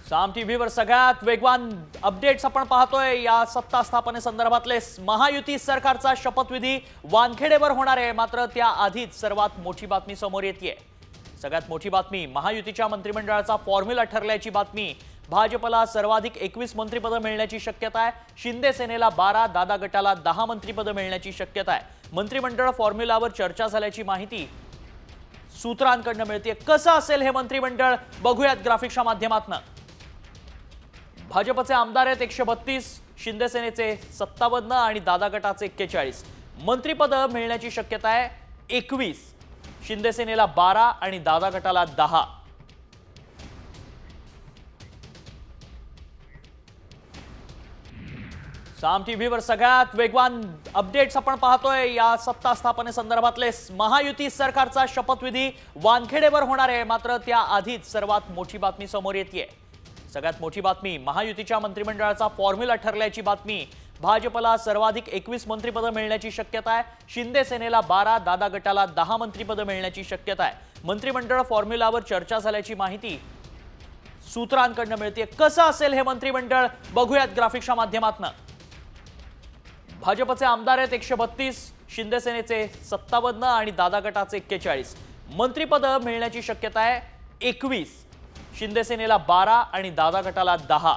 साम टीव्हीवर सगळ्यात वेगवान अपडेट्स आपण पाहतोय। या सत्ता स्थापनेसंदर्भातले महायुती सरकारचा शपथविधी वानखेडेवर होणार आहे। मात्र त्याआधीच सर्वात मोठी बातमी समोर येतेय। सगळ्यात मोठी बातमी महायुतीच्या मंत्रिमंडळाचा फॉर्म्युला ठरल्याची बातमी। भाजपला सर्वाधिक 21 मंत्रिपदं मिळण्याची शक्यता आहे। शिंदे सेनेला 12, दादा गटाला 10 मंत्रिपदं मिळण्याची शक्यता आहे। मंत्रिमंडळ फॉर्म्युलावर चर्चा झाल्याची माहिती सूत्रांकडून मिळते। कसं असेल हे मंत्रिमंडळ बघूयात ग्राफिक्सच्या माध्यमातून। भाजपचे आमदार आहेत 132, शिंदे सेनेचे 57 आणि दादा गटाचे 41। मंत्रिपद मिळण्याची शक्यता आहे 21, शिंदे सेनेला 12 आणि दादा गटाला 10। साम टीव्हीवर सगळ्यात वेगवान अपडेट्स आपण पाहतोय। या सत्ता स्थापनेसंदर्भातले महायुती सरकारचा शपथविधी वानखेडेवर होणार आहे। मात्र त्याआधीच सर्वात मोठी बातमी समोर येतेय। सगळ्यात मोठी बातमी महायुतीच्या मंत्रिमंडळाचा फॉर्म्युला ठरल्याची बातमी। भाजपला सर्वाधिक 21 मंत्रिपदं मिळण्याची शक्यता आहे। शिंदे सेनेला 12, दादा गटाला 10 मंत्रिपदं मिळण्याची शक्यता आहे। मंत्रिमंडळ फॉर्म्युलावर चर्चा झाल्याची माहिती सूत्रांकडून मिळते। कसं असेल हे मंत्रिमंडळ बघूयात ग्राफिक्सच्या माध्यमातून। भाजपचे आमदार आहेत 132, शिंदे सेनेचे 57 आणि दादा गटाचे 41। मंत्रिपद मिळण्याची शक्यता आहे 21, शिंदे सेनेला 12 आणि दादा गटाला 10।